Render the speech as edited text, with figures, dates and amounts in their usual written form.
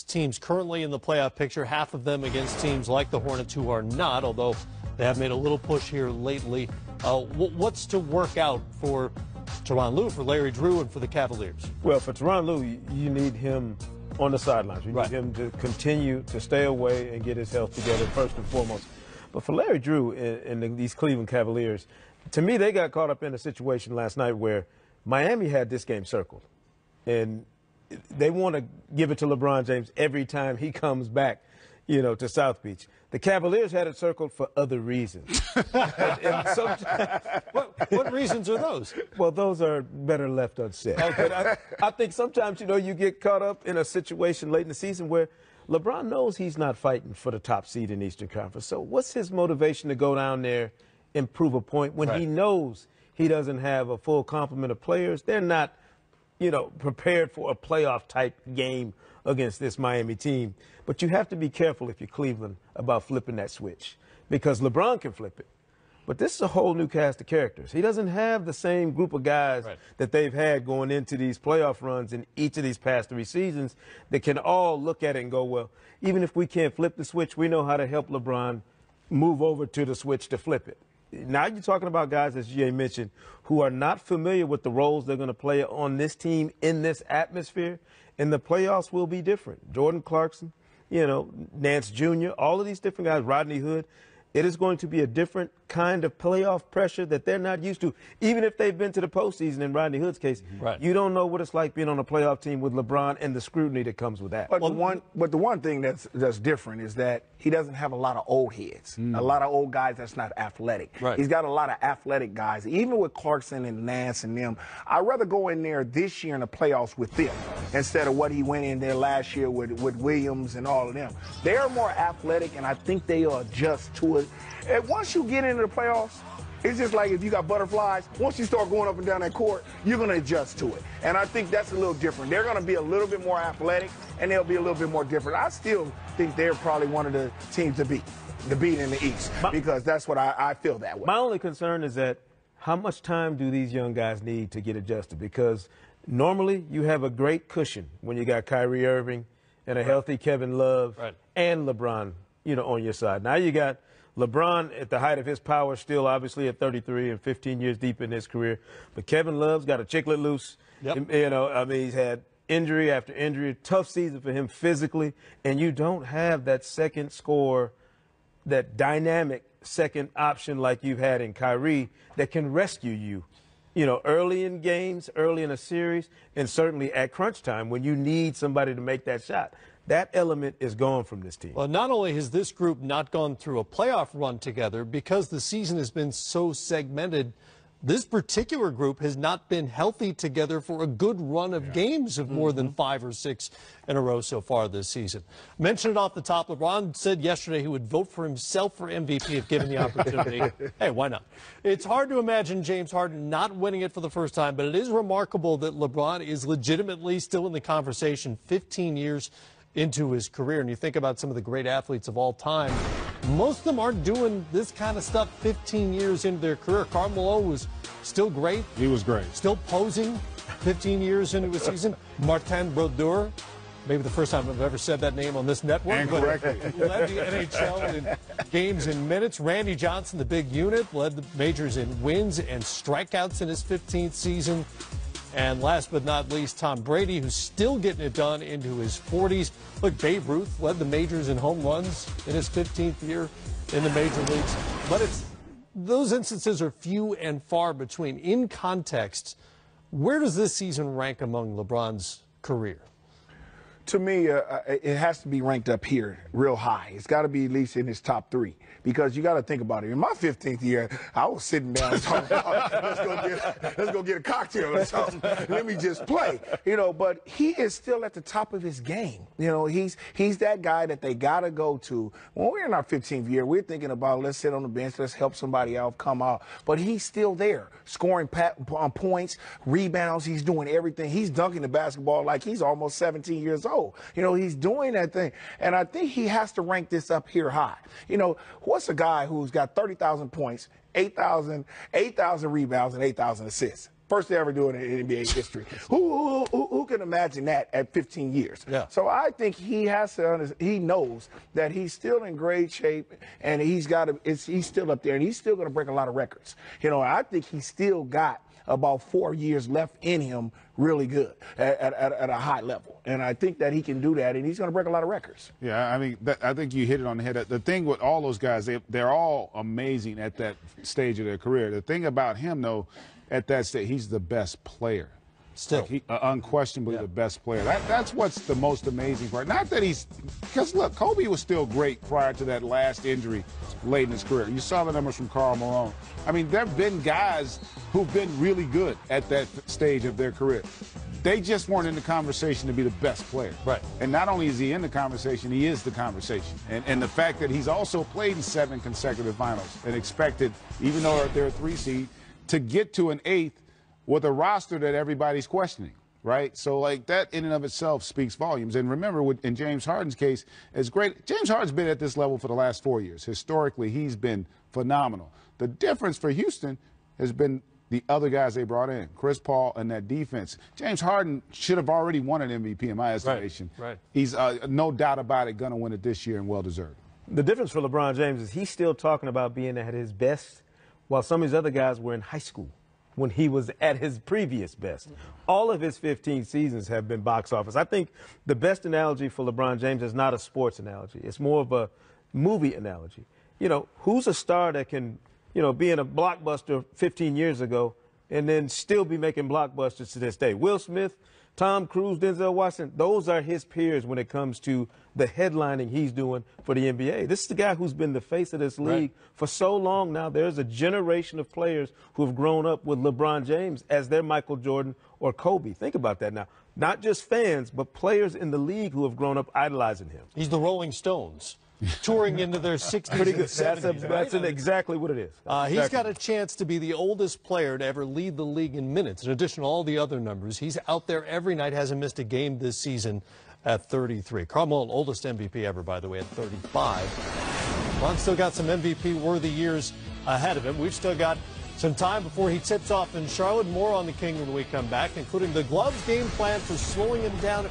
Teams currently in the playoff picture, half of them against teams like the Hornets who are not, although they have made a little push here lately. What's to work out for Tyronn Lue, for Larry Drew, and for the Cavaliers? Well, for Tyronn Lue, you need him on the sidelines. You need him to continue to stay away and get his health together first and foremost. But for Larry Drew and these Cleveland Cavaliers, to me, they got caught up in a situation last night where Miami had this game circled. And they want to give it to LeBron James every time he comes back, to South Beach. The Cavaliers had it circled for other reasons. What reasons are those? Well, those are better left unsaid. Okay. I think sometimes, you get caught up in a situation late in the season where LeBron knows he's not fighting for the top seed in Eastern Conference. So what's his motivation to go down there and prove a point when he knows he doesn't have a full complement of players? They're not prepared for a playoff-type game against this Miami team. But you have to be careful if you're Cleveland about flipping that switch because LeBron can flip it. But this is a whole new cast of characters. He doesn't have the same group of guys that they've had going into these playoff runs in each of these past 3 seasons that can all look at it and go, well, even if we can't flip the switch, we know how to help LeBron move over to the switch to flip it. Now you're talking about guys, as Jay mentioned, who are not familiar with the roles they're going to play on this team in this atmosphere, and the playoffs will be different. Jordan Clarkson, Nance Jr., all of these different guys, Rodney Hood. It is going to be a different kind of playoff pressure that they're not used to. Even if they've been to the postseason in Rodney Hood's case, you don't know what it's like being on a playoff team with LeBron and the scrutiny that comes with that. But the one thing that's different is that he doesn't have a lot of old heads, a lot of old guys that's not athletic. He's got a lot of athletic guys. Even with Clarkson and Nance and them, I'd rather go in there this year in the playoffs with them instead of what he went in there last year with Williams and all of them. They are more athletic, and I think they'll adjust to it. And once you get into the playoffs, it's just like if you got butterflies, once you start going up and down that court, you're going to adjust to it. And I think that's a little different. They're going to be a little bit more athletic, and they'll be a little bit more different. I still think they're probably one of the teams to beat in the East, because that's what I feel that way. My only concern is that how much time do these young guys need to get adjusted? Because normally you have a great cushion when you got Kyrie Irving and a healthy Kevin Love and LeBron, on your side. Now you got LeBron at the height of his power, still obviously at 33 and 15 years deep in his career. But Kevin Love's got a chiclet loose. He's had injury after injury, tough season for him physically. And you don't have that second scorer, that dynamic second option like you've had in Kyrie that can rescue you, early in games, early in a series, and certainly at crunch time when you need somebody to make that shot. That element is gone from this team. Well, not only has this group not gone through a playoff run together, because the season has been so segmented, this particular group has not been healthy together for a good run of games of more than 5 or 6 in a row so far this season. Mentioned it off the top, LeBron said yesterday he would vote for himself for MVP if given the opportunity. Hey, why not? It's hard to imagine James Harden not winning it for the first time, but it is remarkable that LeBron is legitimately still in the conversation 15 years into his career. And you think about some of the great athletes of all time, most of them aren't doing this kind of stuff 15 years into their career. Karl Malone was still great. He was great. Still posing 15 years into a season. Martin Brodeur, maybe the first time I've ever said that name on this network. And correctly. Led the NHL in games and minutes. Randy Johnson, the big unit, led the majors in wins and strikeouts in his 15th season. And last but not least, Tom Brady, who's still getting it done into his 40s. Look, Babe Ruth led the majors in home runs in his 15th year in the major leagues. But those instances are few and far between. In context, where does this season rank among LeBron's career? To me, it has to be ranked up here real high. It's got to be at least in his top 3, because you got to think about it. In my 15th year, I was sitting down talking about, let's go get a cocktail or something. Let me just play, But he is still at the top of his game. He's that guy that they got to go to. When we're in our 15th year, we're thinking about let's sit on the bench, let's help somebody out, come out. But he's still there, scoring points, rebounds. He's doing everything. He's dunking the basketball like he's almost 17 years old. He's doing that thing. And I think he has to rank this up here high. What's a guy who's got 30,000 points, 8,000 rebounds, and 8,000 assists? First to ever do it in NBA history. Who can imagine that at 15 years? Yeah. So I think he has to. He knows that he's still in great shape, and he's still up there, and he's still going to break a lot of records. You know, I think he's still got about 4 years left in him, really good at a high level, and I think that he can do that, and he's going to break a lot of records. Yeah, I mean, I think you hit it on the head. The thing with all those guys, they're all amazing at that stage of their career. The thing about him, though, at that stage, he's the best player. Still. Like unquestionably the best player. That's what's the most amazing part. Not that because look, Kobe was still great prior to that last injury late in his career. You saw the numbers from Karl Malone. I mean, there have been guys who've been really good at that stage of their career. They just weren't in the conversation to be the best player. Right. And not only is he in the conversation, he is the conversation. And the fact that he's also played in 7 consecutive finals and expected, even though they're a 3 seed, to get to an 8th with a roster that everybody's questioning, right? So, like, that in and of itself speaks volumes. And remember, in James Harden's case, it's great. James Harden's been at this level for the last 4 years. Historically, he's been phenomenal. The difference for Houston has been the other guys they brought in, Chris Paul and that defense. James Harden should have already won an MVP in my estimation. Right. He's, no doubt about it, going to win it this year and well-deserved. The difference for LeBron James is he's still talking about being at his best while some of his other guys were in high school when he was at his previous best. All of his 15 seasons have been box office. I think the best analogy for LeBron James is not a sports analogy. It's more of a movie analogy. You know, who's a star that can, you know, be in a blockbuster 15 years ago and then still be making blockbusters to this day? Will Smith, Tom Cruise, Denzel Washington, those are his peers when it comes to the headlining he's doing for the NBA. This is the guy who's been the face of this league for so long now. There's a generation of players who have grown up with LeBron James as their Michael Jordan or Kobe. Think about that now. Not just fans, but players in the league who have grown up idolizing him. He's the Rolling Stones, touring into their 60s and 70s. That's exactly what it is. He's got a chance to be the oldest player to ever lead the league in minutes. In addition to all the other numbers, he's out there every night, hasn't missed a game this season at 33. Karl Malone, oldest MVP ever, by the way, at 35. Ron still got some MVP-worthy years ahead of him. We've still got some time before he tips off in Charlotte. More on the King when we come back, including the Gloves game plan for slowing him down.